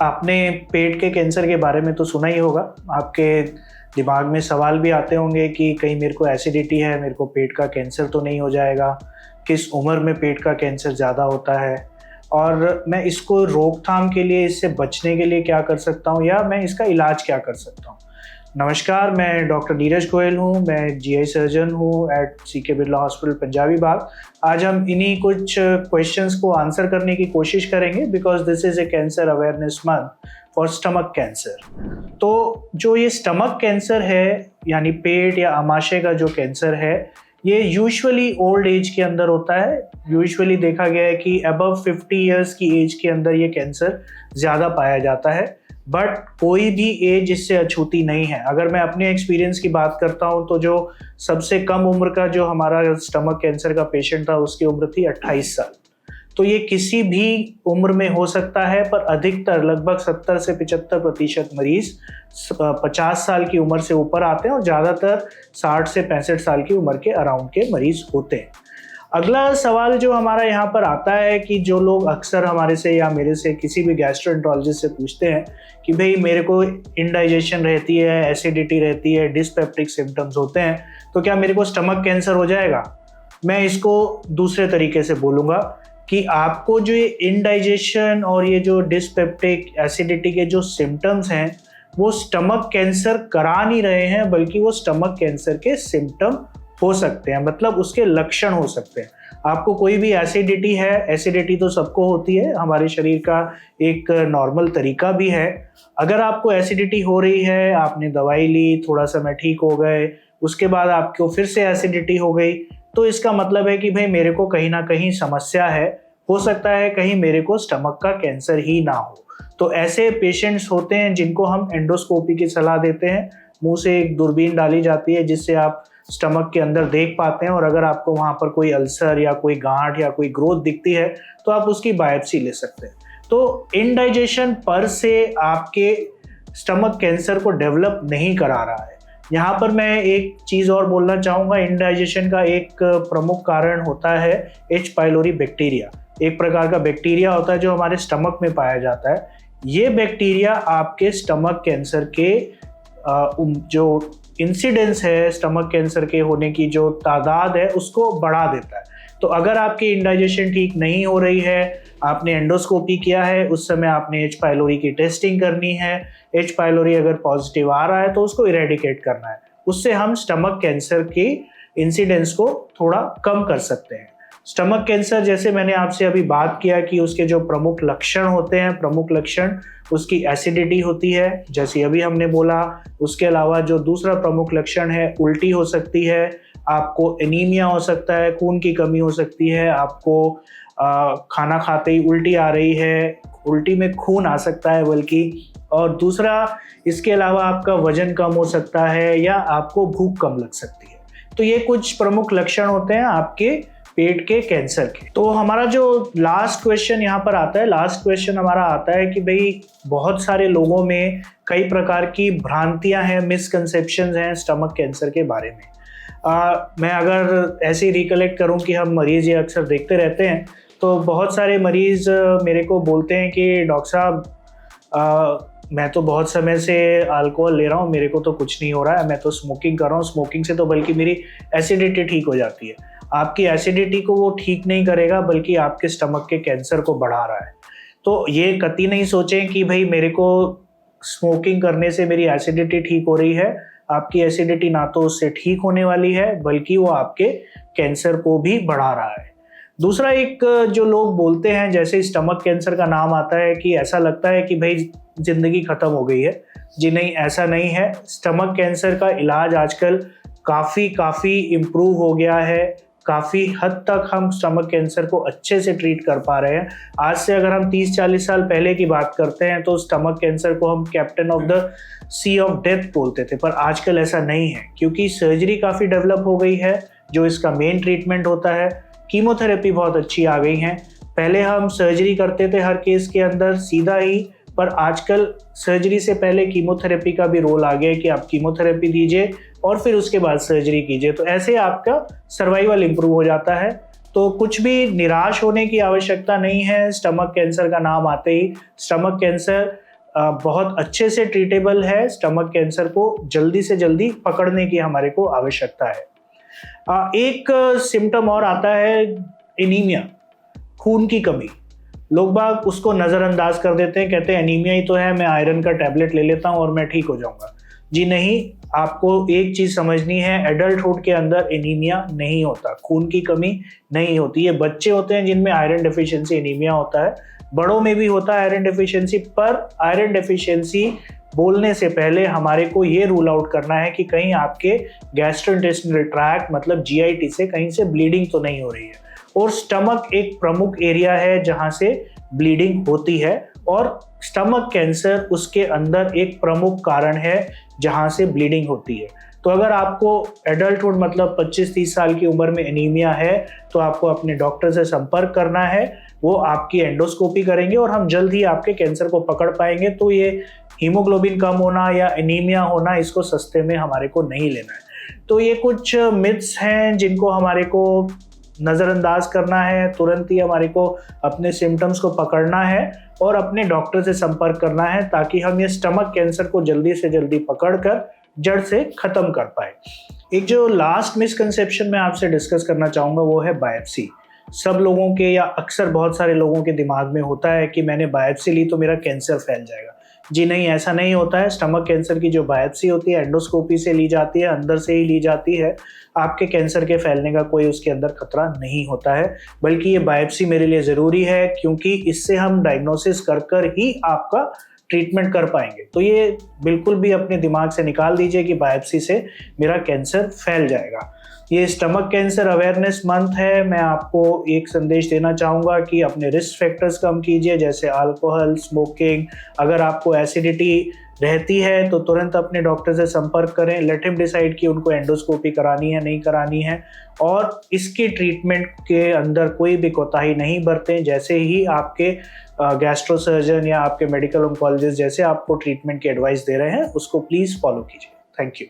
आपने पेट के कैंसर के बारे में तो सुना ही होगा। आपके दिमाग में सवाल भी आते होंगे कि कहीं मेरे को एसिडिटी है, मेरे को पेट का कैंसर तो नहीं हो जाएगा, किस उम्र में पेट का कैंसर ज़्यादा होता है और मैं इसको रोकथाम के लिए, इससे बचने के लिए क्या कर सकता हूँ या मैं इसका इलाज क्या कर सकता हूँ। नमस्कार, मैं डॉक्टर नीरज गोयल हूँ, मैं जीआई सर्जन हूँ at CK Birla hospital Punjabi Bagh. आज हम इन्हीं कुछ क्वेश्चंस को आंसर करने की कोशिश करेंगे because this is a cancer awareness month for stomach cancer. तो जो ये स्टमक कैंसर है यानी पेट या आमाशय का जो कैंसर है, ये यूजुअली ओल्ड एज के अंदर होता है। यूजुअली देखा गया है कि अबव 50 इयर्स की एज के अंदर ये कैंसर ज़्यादा पाया जाता है, बट कोई भी एज इससे अछूती नहीं है। अगर मैं अपने एक्सपीरियंस की बात करता हूँ तो जो सबसे कम उम्र का जो हमारा स्टमक कैंसर का पेशेंट था, उसकी उम्र थी 28 साल। तो ये किसी भी उम्र में हो सकता है, पर अधिकतर लगभग 70 से 75% मरीज 50 साल की उम्र से ऊपर आते हैं और ज़्यादातर 60 से 65 साल की उम्र के अराउंड के मरीज होते हैं। अगला सवाल जो हमारा यहाँ पर आता है कि जो लोग अक्सर हमारे से या मेरे से किसी भी गैस्ट्रोएंटरोलॉजिस्ट से पूछते हैं कि भाई मेरे को इंडाइजेशन रहती है, एसिडिटी रहती है, डिस्पेप्टिक सिम्टम्स होते हैं, तो क्या मेरे को स्टमक कैंसर हो जाएगा? मैं इसको दूसरे तरीके से बोलूँगा कि आपको जो ये इंडाइजेशन और ये जो डिस्पेप्टिक एसिडिटी के जो सिम्टम्स हैं, वो स्टमक कैंसर करा नहीं रहे हैं, बल्कि वो स्टमक कैंसर के सिम्टम हो सकते हैं, मतलब उसके लक्षण हो सकते हैं। आपको कोई भी एसिडिटी है, एसिडिटी तो सबको होती है, हमारे शरीर का एक नॉर्मल तरीका भी है। अगर आपको एसिडिटी हो रही है, आपने दवाई ली, थोड़ा समय ठीक हो गए, उसके बाद आपको फिर से एसिडिटी हो गई, तो इसका मतलब है कि भाई मेरे को कहीं ना कहीं समस्या है। हो सकता है कहीं मेरे को स्टमक का कैंसर ही ना हो। तो ऐसे पेशेंट्स होते हैं जिनको हम एंडोस्कोपी की सलाह देते हैं। मुंह से एक दूरबीन डाली जाती है जिससे आप स्टमक के अंदर देख पाते हैं, और अगर आपको वहाँ पर कोई अल्सर या कोई गांठ या कोई ग्रोथ दिखती है तो आप उसकी बायोप्सी ले सकते हैं। तो इंडाइजेशन पर से आपके स्टमक कैंसर को डेवलप नहीं करा रहा है। यहाँ पर मैं एक चीज़ और बोलना चाहूँगा, इंडाइजेशन का एक प्रमुख कारण होता है एच पाइलोरी बैक्टीरिया। एक प्रकार का बैक्टीरिया होता है जो हमारे स्टमक में पाया जाता है। ये बैक्टीरिया आपके स्टमक कैंसर के जो इंसिडेंस है, स्टमक कैंसर के होने की जो तादाद है, उसको बढ़ा देता है। तो अगर आपकी इंडाइजेशन ठीक नहीं हो रही है, आपने एंडोस्कोपी किया है, उस समय आपने एच पाइलोरी की टेस्टिंग करनी है। एच पाइलोरी अगर पॉजिटिव आ रहा है तो उसको इरेडिकेट करना है। उससे हम स्टमक कैंसर की इंसिडेंस को थोड़ा कम कर सकते हैं। स्टमक कैंसर, जैसे मैंने आपसे अभी बात किया कि उसके जो प्रमुख लक्षण होते हैं, प्रमुख लक्षण उसकी एसिडिटी होती है, जैसे अभी हमने बोला। उसके अलावा जो दूसरा प्रमुख लक्षण है, उल्टी हो सकती है, आपको एनीमिया हो सकता है, खून की कमी हो सकती है, आपको खाना खाते ही उल्टी आ रही है, उल्टी में खून आ सकता है बल्कि, और दूसरा इसके अलावा आपका वजन कम हो सकता है या आपको भूख कम लग सकती है। तो ये कुछ प्रमुख लक्षण होते हैं आपके पेट के कैंसर के। तो हमारा जो लास्ट क्वेश्चन यहाँ पर आता है, लास्ट क्वेश्चन हमारा आता है कि भाई बहुत सारे लोगों में कई प्रकार की भ्रांतियां हैं, मिसकंसेप्शंस हैं स्टमक कैंसर के बारे में। मैं अगर ऐसे ही रिकलेक्ट करूँ कि हम मरीज़ ये अक्सर देखते रहते हैं, तो बहुत सारे मरीज़ मेरे को बोलते हैं कि डॉक्टर साहब मैं तो बहुत समय से अल्कोहल ले रहा हूँ, मेरे को तो कुछ नहीं हो रहा है, मैं तो स्मोकिंग कर रहा हूँ, स्मोकिंग से तो बल्कि मेरी एसिडिटी ठीक हो जाती है। आपकी एसिडिटी को वो ठीक नहीं करेगा, बल्कि आपके स्टमक के कैंसर को बढ़ा रहा है। तो ये कतई नहीं सोचें कि भाई मेरे को स्मोकिंग करने से मेरी एसिडिटी ठीक हो रही है। आपकी एसिडिटी ना तो उससे ठीक होने वाली है, बल्कि वो आपके कैंसर को भी बढ़ा रहा है। दूसरा, एक जो लोग बोलते हैं, जैसे स्टमक कैंसर का नाम आता है कि ऐसा लगता है कि भाई जिंदगी खत्म हो गई है। जी नहीं, ऐसा नहीं है। स्टमक कैंसर का इलाज आजकल काफ़ी इम्प्रूव हो गया है। काफ़ी हद तक हम स्टमक कैंसर को अच्छे से ट्रीट कर पा रहे हैं। आज से अगर हम 30-40 साल पहले की बात करते हैं तो स्टमक कैंसर को हम captain of the sea of death बोलते थे, पर आजकल ऐसा नहीं है, क्योंकि सर्जरी काफ़ी डेवलप हो गई है जो इसका मेन ट्रीटमेंट होता है। कीमोथेरेपी बहुत अच्छी आ गई हैं। पहले हम सर्जरी करते थे हर केस के अंदर सीधा ही, पर आजकल सर्जरी से पहले कीमोथेरेपी का भी रोल आ गया है कि आप कीमोथेरेपी दीजिए और फिर उसके बाद सर्जरी कीजिए। तो ऐसे आपका सर्वाइवल इम्प्रूव हो जाता है। तो कुछ भी निराश होने की आवश्यकता नहीं है स्टमक कैंसर का नाम आते ही। स्टमक कैंसर बहुत अच्छे से ट्रीटेबल है। स्टमक कैंसर को जल्दी से जल्दी पकड़ने की हमारे को आवश्यकता है। एक सिम्टम और आता है एनीमिया, खून की कमी। लोग बाग उसको नज़रअंदाज कर देते हैं, कहते हैं एनीमिया ही तो है, मैं आयरन का टैबलेट ले लेता हूँ और मैं ठीक हो जाऊंगा। जी नहीं, आपको एक चीज़ समझनी है, एडल्टहुड के अंदर एनीमिया नहीं होता, खून की कमी नहीं होती। ये बच्चे होते हैं जिनमें आयरन डेफिशिएंसी एनीमिया होता है, बड़ों में भी होता है आयरन डेफिशिएंसी। पर आयरन डेफिशिएंसी बोलने से पहले हमारे को ये रूल आउट करना है कि कहीं आपके गैस्ट्रोइंटेस्टिनल ट्रैक्ट मतलब जीआईटी से कहीं से ब्लीडिंग तो नहीं हो रही है। और स्टमक एक प्रमुख एरिया है जहाँ से ब्लीडिंग होती है, और स्टमक कैंसर उसके अंदर एक प्रमुख कारण है जहाँ से ब्लीडिंग होती है। तो अगर आपको एडल्टहुड मतलब 25-30 साल की उम्र में एनीमिया है तो आपको अपने डॉक्टर से संपर्क करना है, वो आपकी एंडोस्कोपी करेंगे और हम जल्द ही आपके कैंसर को पकड़ पाएंगे। तो ये हीमोग्लोबिन कम होना या एनीमिया होना, इसको सस्ते में हमारे को नहीं लेना है। तो ये कुछ मिथ्स हैं जिनको हमारे को नज़रअंदाज करना है, तुरंत ही हमारे को अपने सिम्टम्स को पकड़ना है और अपने डॉक्टर से संपर्क करना है, ताकि हम ये स्टमक कैंसर को जल्दी से जल्दी पकड़कर जड़ से ख़त्म कर पाए। एक जो लास्ट मिसकंसेप्शन मैं आपसे डिस्कस करना चाहूँगा वो है बायोप्सी। सब लोगों के या अक्सर बहुत सारे लोगों के दिमाग में होता है कि मैंने बायोप्सी ली तो मेरा कैंसर फैल जाएगा। जी नहीं, ऐसा नहीं होता है। स्टमक कैंसर की जो बायोप्सी होती है एंडोस्कोपी से ली जाती है, अंदर से ही ली जाती है। आपके कैंसर के फैलने का कोई उसके अंदर खतरा नहीं होता है, बल्कि ये बायोप्सी मेरे लिए ज़रूरी है क्योंकि इससे हम डायग्नोसिस कर ही आपका ट्रीटमेंट कर पाएंगे। तो ये बिल्कुल भी अपने दिमाग से निकाल दीजिए कि बायोप्सी से मेरा कैंसर फैल जाएगा। ये स्टमक कैंसर अवेयरनेस मंथ है। मैं आपको एक संदेश देना चाहूँगा कि अपने रिस्क फैक्टर्स कम कीजिए, जैसे अल्कोहल, स्मोकिंग। अगर आपको एसिडिटी रहती है तो तुरंत अपने डॉक्टर से संपर्क करें। लेट हिम डिसाइड कि उनको एंडोस्कोपी करानी है नहीं करानी है, और इसकी ट्रीटमेंट के अंदर कोई भी कोताही नहीं बरतें। जैसे ही आपके गैस्ट्रो सर्जन या आपके मेडिकल ऑन्कोलॉजिस्ट जैसे आपको ट्रीटमेंट की एडवाइस दे रहे हैं, उसको प्लीज़ फॉलो कीजिए। Thank you.